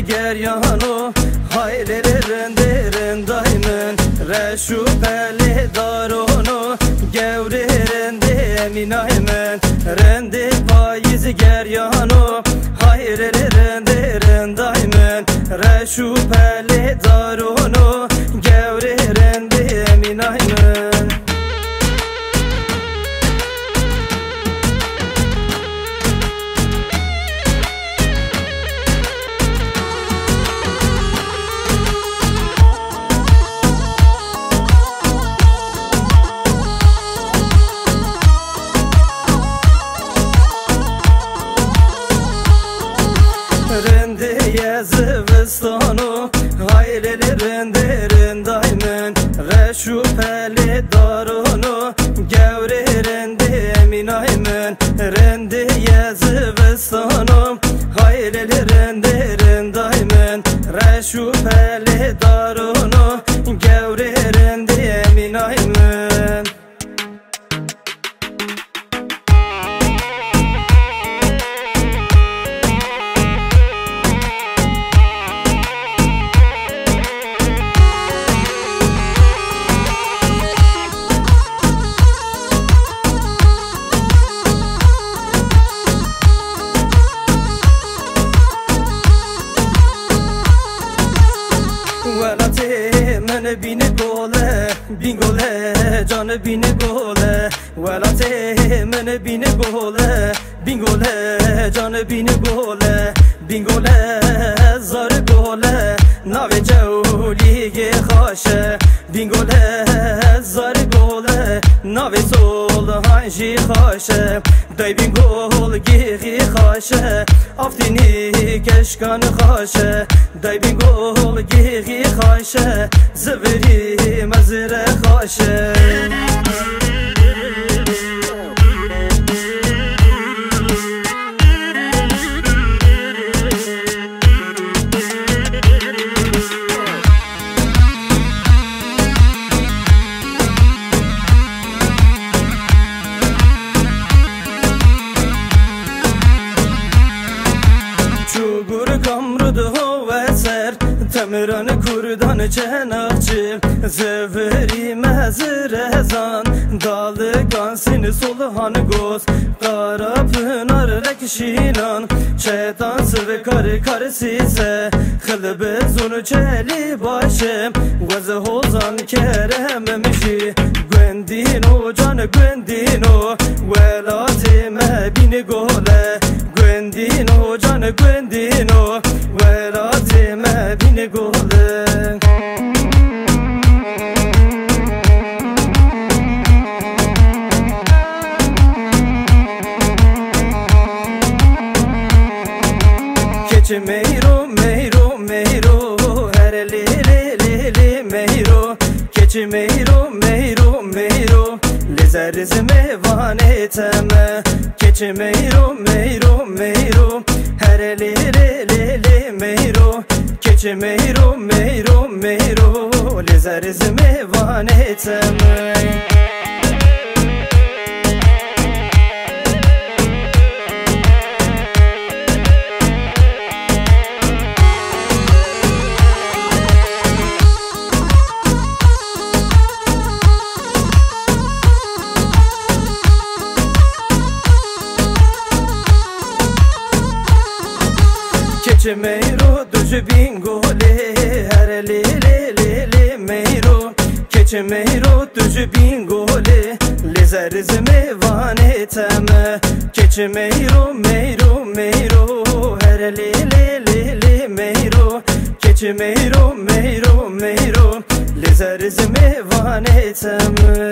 Geryano hayrere renderin daimen reşu pele darono gevre rende eminaymen rende payiz geryano hayrere renderin daimen reşu pele darono gevre rende eminaymen Rende yazıvistano hayreli renderin daimen reşu pele darono gevre rende eminaymen rende yazıvistano hayreli renderin daimen reşu pele darono gevre rende eminaymen من بین گوله بین گوله جان بین گوله ولاته من بین گوله بین گوله جان بین گوله بین گوله زار گوله ناو جولیگ خاشه بین گوله زار گوله ناو سول هنجی خاشه دای بین گول گیغی خاشه افتینی کشکان خاشه دای بین گول گیغی خاشه زوری مزره خاشه چوبور کامرود و سر تمران کردان چناکچی زوری مزره زان دالگان سین سلحان گوز قارا پنار رکشینان چیتان سر کار سیزه خلب زون چلی باشه وز حوزان کرم میشی گوندینو جان گوندینو ولاتی مبین گوله گوندینو جان گوندینو ولاتی مبین گوله keçi meyro meyro meyro her li li li li meyro keçi meyro meyro meyro lezeriz mevane teme keçi meyro meyro meyro her li li li li meyro keçi meyro meyro meyro lezeriz mevane teme keçi meyro ducu bingole her li li li li meyro keçi meyro ducu bingole lezeriz mevane teme keçi meyro meyro meyro her li li li li meyro keçi meyro meyro meyro lezeriz mevane teme